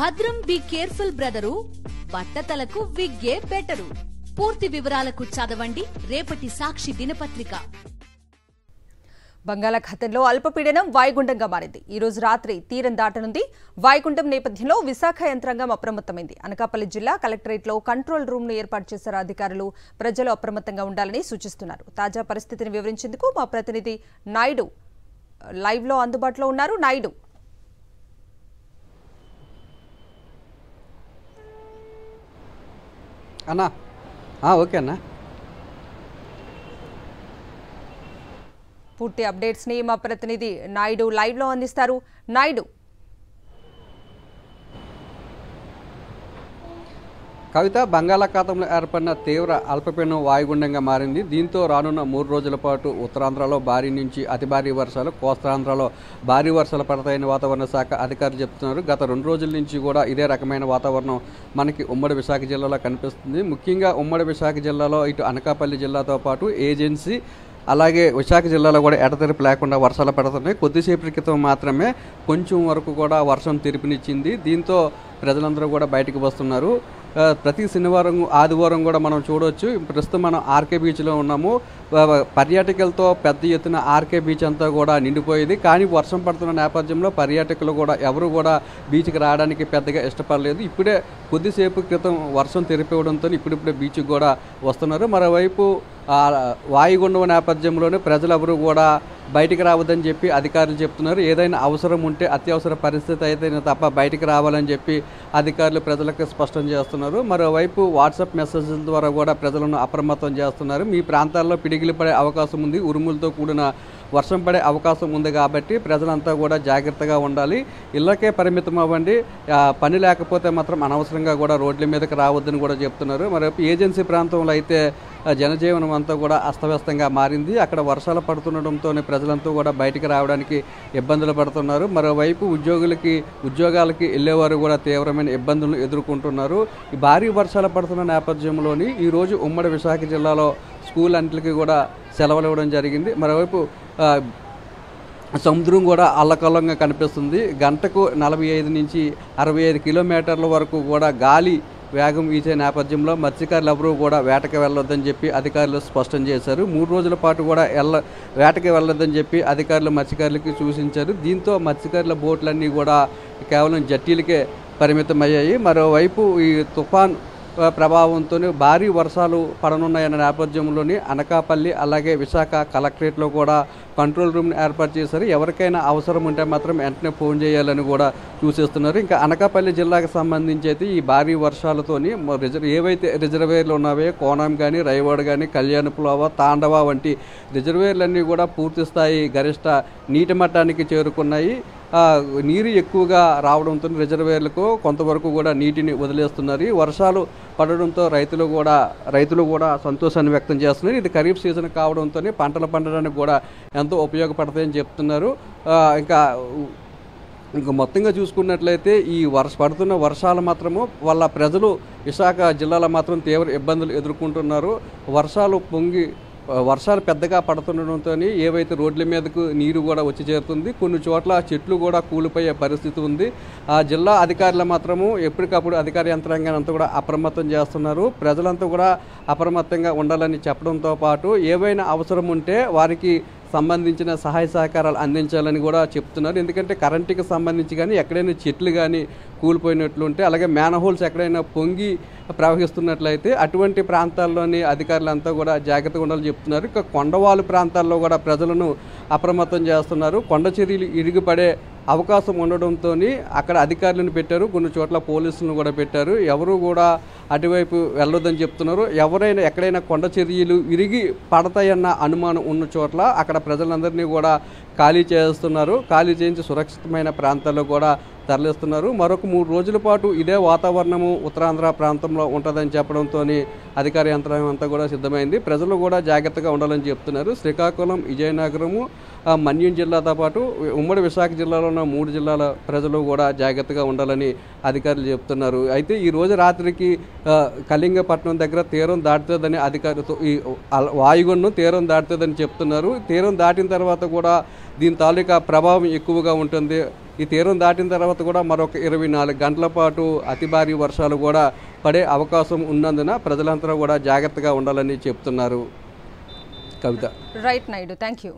భద్రం be careful brother, బట్టతలకు విగ్గే better. పూర్తి వివరాలకు చదవండి రేపటి సాక్షి దినపత్రిక. బంగాళాఖాతంలో అల్పపీడనం వాయుగుండంగా మారింది. ఈ రోజు రాత్రి తీరం దాటనుంది. వాయుగుండం నేపథ్యంలో విశాఖ యంత్రాంగం అప్రమత్తమైంది. అనకాపల్లి జిల్లా కలెక్టరేట్లో కంట్రోల్ రూమ్ ను ఏర్పాటు చేశారు అధికారులు. ప్రజలు అప్రమత్తంగా ఉండాలని సూచిస్తున్నారు. తాజా పరిస్థితిని వివరించేందుకు మా ప్రతినిధి నాయుడు లైవ్ లో అందుబాటులో ఉన్నారు. నాయుడు, అన్నా ఓకే అన్నా, పూర్తి అప్డేట్స్ ని మా ప్రతినిధి నాయుడు లైవ్ లో అందిస్తారు. నాయుడు, కవిత, బంగాళాఖాతంలో ఏర్పడిన తీవ్ర అల్పపీడనం వాయుగుండంగా మారింది. దీంతో రానున్న 3 రోజుల పాటు ఉత్తరాంధ్రలో భారీ నుంచి అతి భారీ వర్షాలు, కోస్తాంధ్రలో భారీ వర్షాలు పడతాయని వాతావరణ శాఖ అధికారులు చెప్తున్నారు. గత 2 రోజుల నుంచి కూడా ఇదే రకమైన వాతావరణం మనకి ఉమ్మడి విశాఖ జిల్లాలో కనిపిస్తుంది. ముఖ్యంగా ఉమ్మడి విశాఖ జిల్లాలో ఇటు అనకాపల్లి జిల్లాతో పాటు ఏజెన్సీ అలాగే విశాఖ జిల్లాలో కూడా ఎడతెరిపి లేకుండా వర్షాలు పడుతున్నాయి. కొద్దిసేపటి క్రితం మాత్రమే కొంచెం వరకు కూడా వర్షం తెరిపినిచ్చింది. దీంతో ప్రజలందరూ కూడా బయటకు వస్తున్నారు. ప్రతి శనివారం ఆదివారం కూడా మనం చూడవచ్చు. ప్రస్తుతం మనం ఆర్కే బీచ్లో ఉన్నాము. పర్యాటకులతో పెద్ద ఎత్తున ఆర్కే బీచ్ అంతా కూడా నిండిపోయింది. కానీ వర్షం పడుతున్న నేపథ్యంలో పర్యాటకులు కూడా ఎవరు కూడా బీచ్కి రావడానికి పెద్దగా ఇష్టపడలేదు. ఇప్పుడే కొద్దిసేపు క్రితం వర్షం తెరిపివ్వడంతో ఇప్పుడిప్పుడే బీచ్కి కూడా వస్తున్నారు. మరోవైపు వాయుగుండం నేపథ్యంలోనే ప్రజలెవరూ కూడా బయటికి రావద్దని చెప్పి అధికారులు చెప్తున్నారు. ఏదైనా అవసరం ఉంటే అత్యవసర పరిస్థితి అయితే తప్ప బయటికి రావాలని చెప్పి అధికారులు ప్రజలకు స్పష్టం చేస్తున్నారు. మరోవైపు వాట్సాప్ మెసేజ్ల ద్వారా కూడా ప్రజలను అప్రమత్తం చేస్తున్నారు. మీ ప్రాంతాల్లో పిడిగిలి పడే అవకాశం ఉంది, ఉరుములతో కూడిన వర్షం పడే అవకాశం ఉంది కాబట్టి ప్రజలంతా కూడా జాగ్రత్తగా ఉండాలి, ఇళ్ళకే పరిమితం అవ్వండి, పని లేకపోతే మాత్రం అనవసరంగా కూడా రోడ్ల మీదకి రావద్దని కూడా చెప్తున్నారు. మరోవైపు ఏజెన్సీ ప్రాంతంలో అయితే జనజీవనం అంతా కూడా అస్తవ్యస్తంగా మారింది. అక్కడ వర్షాలు పడుతుండటంతోనే ప్రజలంతా కూడా బయటికి రావడానికి ఇబ్బందులు పడుతున్నారు. మరోవైపు ఉద్యోగాలకి వెళ్ళేవారు కూడా తీవ్రమైన ఇబ్బందులు ఎదుర్కొంటున్నారు. ఈ భారీ వర్షాలు పడుతున్న నేపథ్యంలోని ఈరోజు ఉమ్మడి విశాఖ జిల్లాలో స్కూల్ అన్నింటికి కూడా సెలవులు ఇవ్వడం జరిగింది. మరోవైపు సముద్రం కూడా అల్లకల్లంగా కనిపిస్తుంది. గంటకు 45 నుంచి 65 కిలోమీటర్ల వరకు కూడా గాలి వేగం వీచే నేపథ్యంలో మత్స్యకారులు ఎవరూ కూడా వేటకి వెళ్ళొద్దని చెప్పి అధికారులు స్పష్టం చేశారు. 3 రోజుల పాటు కూడా వేటకి వెళ్ళొద్దని చెప్పి అధికారులు మత్స్యకారులకి సూచించారు. దీంతో మత్స్యకారుల బోట్లన్నీ కూడా కేవలం జట్టీలకే పరిమితమయ్యాయి. మరోవైపు ఈ తుఫాన్ ప్రభావంతో భారీ వర్షాలు పడనున్నాయన్న నేపథ్యంలోని అనకాపల్లి అలాగే విశాఖ కలెక్టరేట్లో కూడా కంట్రోల్ రూమ్ని ఏర్పాటు చేశారు. ఎవరికైనా అవసరం ఉంటే మాత్రం వెంటనే ఫోన్ చేయాలని కూడా సూచిస్తున్నారు. ఇంకా అనకాపల్లి జిల్లాకు సంబంధించి అయితే ఈ భారీ వర్షాలతోని ఏవైతే రిజర్వేర్లు ఉన్నావో కోనం కానీ, రైవాడ కానీ, కళ్యాణపులవ, తాండవ వంటి రిజర్వేర్లన్నీ కూడా పూర్తి స్థాయి గరిష్ట నీటి మట్టానికి చేరుకున్నాయి. నీరు ఎక్కువగా రావడంతో రిజర్వేర్లకు కొంతవరకు కూడా నీటిని వదిలేస్తున్నారు. ఈ వర్షాలు పడడంతో రైతులు కూడా సంతోషాన్ని వ్యక్తం చేస్తున్నారు. ఇది ఖరీఫ్ సీజన్ కావడంతో పంటలు పండడానికి కూడా ఎంతో ఉపయోగపడతాయని చెప్తున్నారు. ఇంకా మొత్తంగా చూసుకున్నట్లయితే ఈ పడుతున్న వర్షాలు మాత్రము వాళ్ళ ప్రజలు విశాఖ జిల్లాలో మాత్రం తీవ్ర ఇబ్బందులు ఎదుర్కొంటున్నారు. వర్షాలు పెద్దగా పడుతుండటంతో ఏవైతే రోడ్ల మీదకు నీరు కూడా వచ్చి చేరుతుంది. కొన్ని చోట్ల చెట్లు కూడా కూలిపోయే పరిస్థితి ఉంది. ఆ జిల్లా అధికారులు మాత్రము ఎప్పటికప్పుడు అధికార యంత్రాంగాన్ని అంతా కూడా అప్రమత్తం చేస్తున్నారు. ప్రజలంతా కూడా అప్రమత్తంగా ఉండాలని చెప్పడంతో పాటు ఏవైనా అవసరం ఉంటే వారికి సంబంధించిన సహాయ సహకారాలు అందించాలని కూడా చెప్తున్నారు. ఎందుకంటే కరెంటుకి సంబంధించి కానీ ఎక్కడైనా చెట్లు కానీ కూలిపోయినట్లుంటే అలాగే మ్యాన్హోల్స్ ఎక్కడైనా పొంగి ప్రవహిస్తున్నట్లయితే అటువంటి ప్రాంతాల్లోని అధికారులంతా కూడా జాగ్రత్తగా ఉండాలని చెప్తున్నారు. ఇక కొండవాళ్ళు ప్రాంతాల్లో కూడా ప్రజలను అప్రమత్తం చేస్తున్నారు. కొండ చర్యలు ఇరిగిపడే అవకాశం ఉండడంతో అక్కడ అధికారులను పెట్టారు, కొన్ని చోట్ల పోలీసులను కూడా పెట్టారు. ఎవరు కూడా అటువైపు వెళ్ళొద్దని చెప్తున్నారు. ఎక్కడైనా కొండ చర్యలు విరిగి పడతాయన్న అనుమానం ఉన్న చోట్ల అక్కడ ప్రజలందరినీ కూడా ఖాళీ చేస్తున్నారు. ఖాళీ చేయించి సురక్షితమైన ప్రాంతాల్లో కూడా తరలిస్తున్నారు. మరొక 3 రోజుల పాటు ఇదే వాతావరణము ఉత్తరాంధ్ర ప్రాంతంలో ఉంటుందని చెప్పడంతో అధికార యంత్రాంగం అంతా కూడా సిద్ధమైంది. ప్రజలు కూడా జాగ్రత్తగా ఉండాలని చెప్తున్నారు. శ్రీకాకుళం, విజయనగరము, మన్యం జిల్లాతో పాటు ఉమ్మడి విశాఖ జిల్లాలో ఉన్న 3 జిల్లాల ప్రజలు కూడా జాగ్రత్తగా ఉండాలని అధికారులు చెప్తున్నారు. అయితే ఈ రోజు రాత్రికి కళింగపట్నం దగ్గర తీరం దాటుతుందని అధికారులతో ఈ వాయుగుండం తీరం దాటుతుందని చెప్తున్నారు. తీరం దాటిన తర్వాత కూడా దీని తాలూకా ప్రభావం ఎక్కువగా ఉంటుంది. ఈ తీరం దాటిన తర్వాత కూడా మరొక 24 గంటల పాటు అతి భారీ వర్షాలు కూడా పడే అవకాశం ఉన్నందున ప్రజలందరూ కూడా జాగ్రత్తగా ఉండాలని చెప్తున్నారు. Kavitha. Right Naidu, thank you.